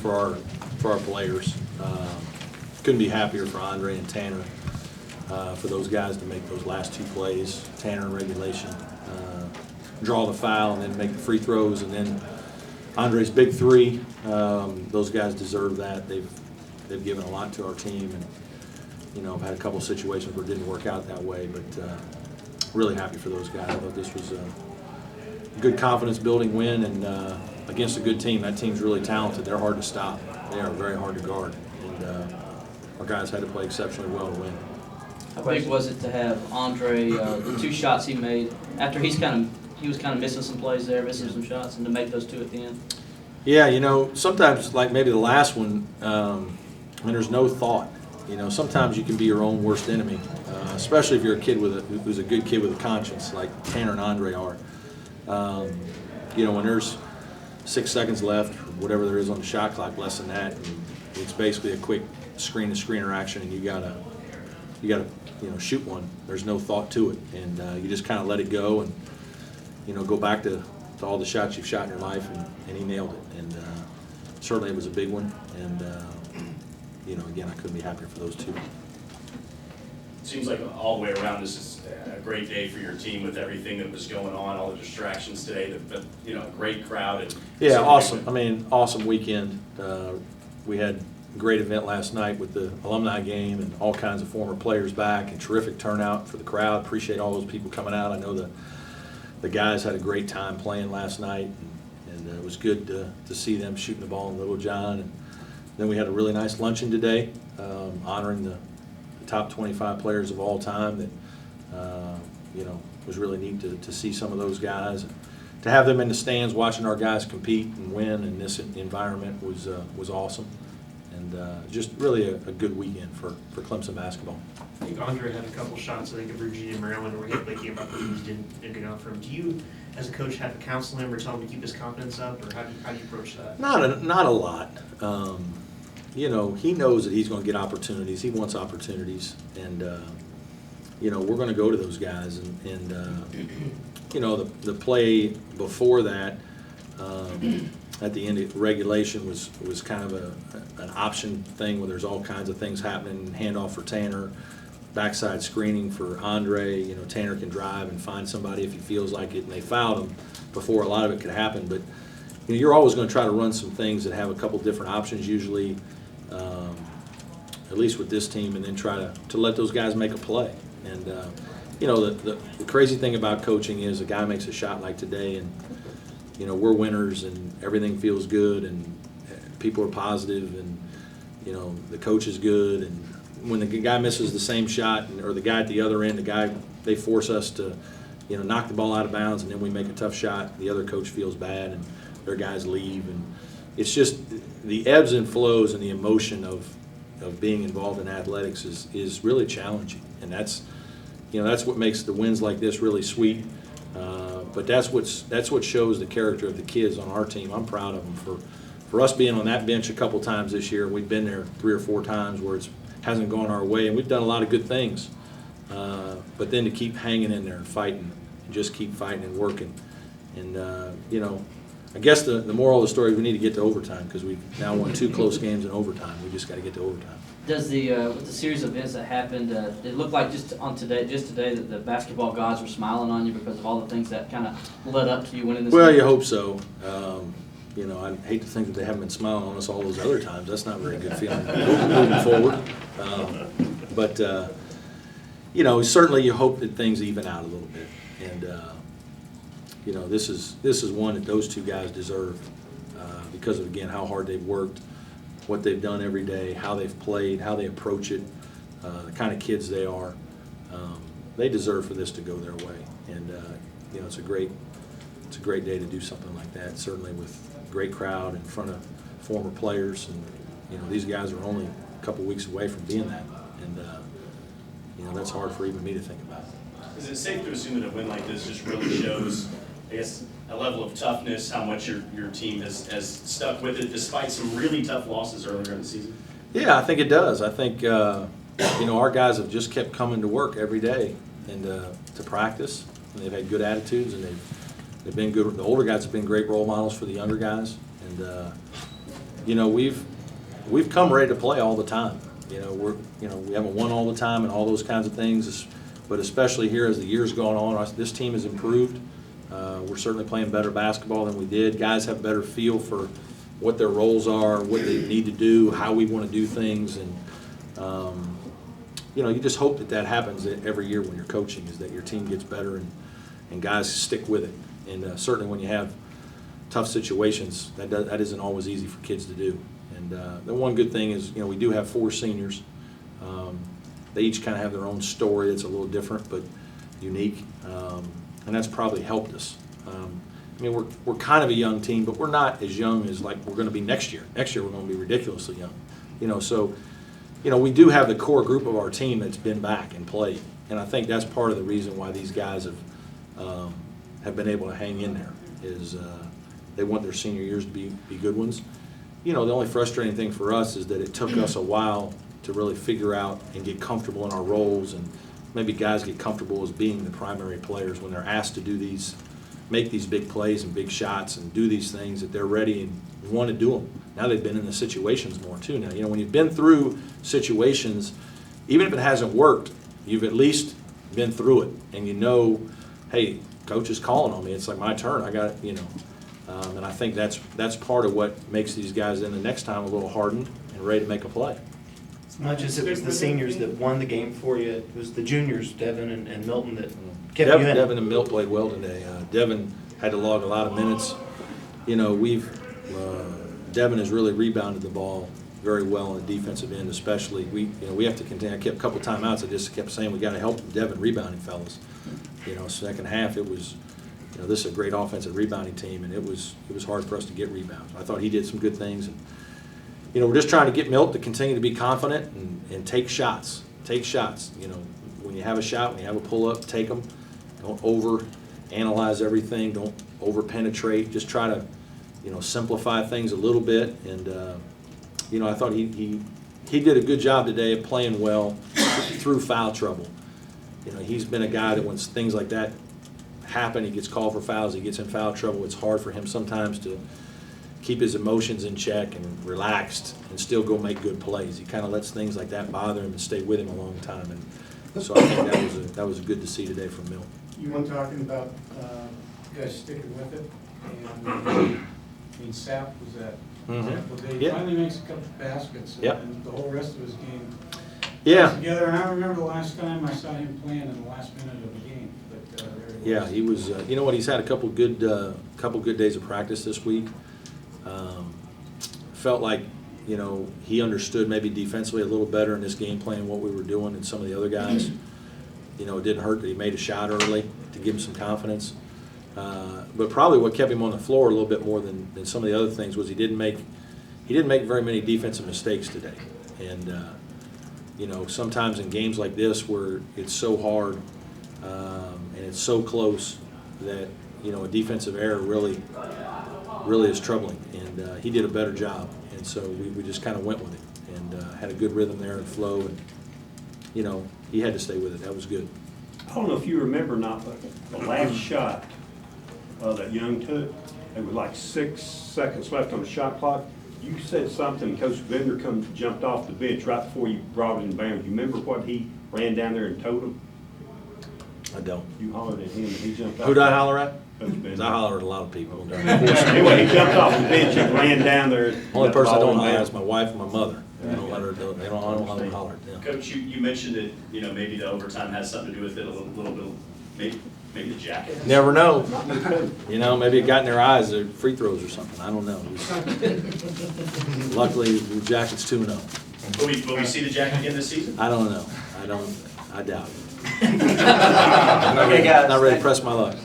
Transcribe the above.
for our players. Couldn't be happier for Andre and Tanner, for those guys to make those last 2 plays. Tanner in regulation, draw the foul and then make the free throws, and then Andre's big 3. Those guys deserve that. They've given a lot to our team, and I've had a couple situations where it didn't work out that way, but really happy for those guys. I thought this was a good confidence-building win, and against a good team. That team's really talented. They're hard to stop. They are very hard to guard, and our guys had to play exceptionally well to win. How big was it to have Andre, the 2 shots he made after he was kind of missing some plays there, missing some shots, and to make those 2 at the end? Yeah, sometimes, like maybe the last one, when there's no thought. Sometimes you can be your own worst enemy, especially if you're a kid who's a good kid with a conscience, like Tanner and Andre are. When there's 6 seconds left, or whatever there is on the shot clock, less than that, and it's basically a quick screen-to-screen interaction, and you gotta shoot one. There's no thought to it, and you just kind of let it go, and go back to all the shots you've shot in your life, and he nailed it. And certainly it was a big one, and again, I couldn't be happier for those 2. Seems like all the way around this is a great day for your team with everything that was going on, all the distractions today, but great crowd. And yeah, awesome. Awesome weekend. We had a great event last night with the alumni game and all kinds of former players back, and terrific turnout for the crowd. Appreciate all those people coming out. I know the guys had a great time playing last night, and it was good to see them shooting the ball in Little John. And then we had a really nice luncheon today, honoring the top 25 players of all time. That was really neat to see some of those guys, and to have them in the stands watching our guys compete and win in this environment was awesome, and just really a good weekend for Clemson basketball. I think Andre had a couple shots, I think, of Virginia and Maryland, where he came up and didn't go out for him. Do you, as a coach, have to counsel him or tell him to keep his confidence up, or how do you approach that? Not a lot. He knows that he's going to get opportunities. He wants opportunities, and we're going to go to those guys. And the play before that, at the end of regulation, was kind of an option thing where there's all kinds of things happening. Handoff for Tanner, backside screening for Andre. Tanner can drive and find somebody if he feels like it, and they fouled him before a lot of it could happen. But you're always going to try to run some things that have a couple different options usually. At least with this team, and then try to let those guys make a play. And the crazy thing about coaching is a guy makes a shot like today, and we're winners, and everything feels good, and people are positive, and the coach is good. And when the guy misses the same shot, or the guy at the other end, they force us to knock the ball out of bounds, and then we make a tough shot. The other coach feels bad, and their guys leave, and it's just the ebbs and flows and the emotion of being involved in athletics is really challenging, and that's what makes the wins like this really sweet. But that's what shows the character of the kids on our team. I'm proud of them for us being on that bench a couple times this year. We've been there 3 or 4 times where it hasn't gone our way, and we've done a lot of good things. But then to keep hanging in there and fighting, and just keep fighting and working, and I guess the moral of the story is we need to get to overtime, because we've now won 2 close games in overtime. We just got to get to overtime. Does with the series of events that happened, it looked like just today that the basketball gods were smiling on you because of all the things that kind of led up to you winning this Well, game? you hope so. I hate to think that they haven't been smiling on us all those other times. That's not a very good feeling moving forward. But certainly you hope that things even out a little bit, and this is one that those 2 guys deserve, because of, again, how hard they've worked, what they've done every day, how they've played, how they approach it, the kind of kids they are. They deserve for this to go their way, and it's a great day to do something like that. Certainly with a great crowd in front of former players, and these guys are only a couple weeks away from being that, and that's hard for even me to think about. Is it safe to assume that a win like this just really shows, I guess, a level of toughness, how much your team has stuck with it despite some really tough losses earlier in the season? Yeah, I think it does. I think our guys have just kept coming to work every day and to practice, and they've had good attitudes, and they've been good. The older guys have been great role models for the younger guys, and you know, we've come ready to play all the time. You know, we haven't won all the time and all those kinds of things, but especially here as the year's gone on, this team has improved. We're certainly playing better basketball than we did. Guys have better feel for what their roles are, what they need to do, how we want to do things, and you know, you just hope that happens every year when you're coaching, is that your team gets better and guys stick with it. And certainly when you have tough situations, that isn't always easy for kids to do. And the one good thing is, you know, we do have 4 seniors. They each kind of have their own story that's a little different but unique, and that's probably helped us. I mean, we're kind of a young team, but we're not as young as like we're going to be next year. Next year we're going to be ridiculously young, you know. So, you know, we do have the core group of our team that's been back and played, and I think that's part of the reason why these guys have been able to hang in there. Is they want their senior years to be good ones. You know, the only frustrating thing for us is that it took us a while to really figure out and get comfortable in our roles, and maybe guys get comfortable as being the primary players when they're asked to do these, make these big plays and big shots and do these things, that they're ready and want to do them. Now they've been in the situations more too. Now, you know, when you've been through situations, even if it hasn't worked, you've at least been through it, and you know, hey, coach is calling on me. It's like my turn. I got it, you know. And I think that's part of what makes these guys in the next time a little hardened and ready to make a play. As much as it was the seniors that won the game for you, it was the juniors, Devin and Milton, that kept you in. Devin and Milt played well today. Devin had to log a lot of minutes. You know, Devin has really rebounded the ball very well on the defensive end, especially. We have to continue. I kept a couple timeouts. I just kept saying we got to help Devin rebounding fellas. You know, second half it was, you know, this is a great offensive rebounding team, and it was hard for us to get rebounds. I thought he did some good things, and you know, we're just trying to get Milt to continue to be confident and take shots. Take shots. You know, when you have a shot, when you have a pull up, take them. Don't over analyze everything. Don't over penetrate. Just try to, you know, simplify things a little bit. And you know, I thought he did a good job today of playing well through foul trouble. You know, he's been a guy that when things like that happen, he gets called for fouls, he gets in foul trouble. It's hard for him sometimes to keep his emotions in check and relaxed and still go make good plays. He kind of lets things like that bother him and stay with him a long time. And so I think that was good to see today from Milt. You were talking about you guys sticking with it, and I mean, Sapp was that example. He finally makes a couple baskets, and the whole rest of his game together. And I remember the last time I saw him playing in the last minute of the game. But there he was. You know what? He's had a couple good days of practice this week. Felt like, you know, he understood maybe defensively a little better in this game plan what we were doing than some of the other guys. You know, it didn't hurt that he made a shot early to give him some confidence. But probably what kept him on the floor a little bit more than some of the other things was he didn't make very many defensive mistakes today. And you know, sometimes in games like this where it's so hard and it's so close that, you know, a defensive error really is troubling. And he did a better job. And so we just kind of went with it and had a good rhythm there and flow. And, you know, he had to stay with it. That was good. I don't know if you remember or not, but the last shot that Young took, there was like 6 seconds left on the shot clock. You said something, Coach Bender jumped off the bench right before you brought it in bounds. You remember what he ran down there and told him? I don't. You hollered at him and he jumped off. Who did I holler at? Coach Bender. I hollered at a lot of people. Anyway, he jumped off the bench and ran down there. Only person I don't holler at is my wife and my mother. I don't let them holler at them. Coach, you mentioned that, you know, maybe the overtime has something to do with it a little bit. Maybe the jacket. Never know. You know, maybe it got in their eyes, their free throws or something. I don't know. Luckily, the jacket's 2-0. Will we see the jacket again this season? I don't know. I doubt it. Okay, guys. Not ready to press my luck.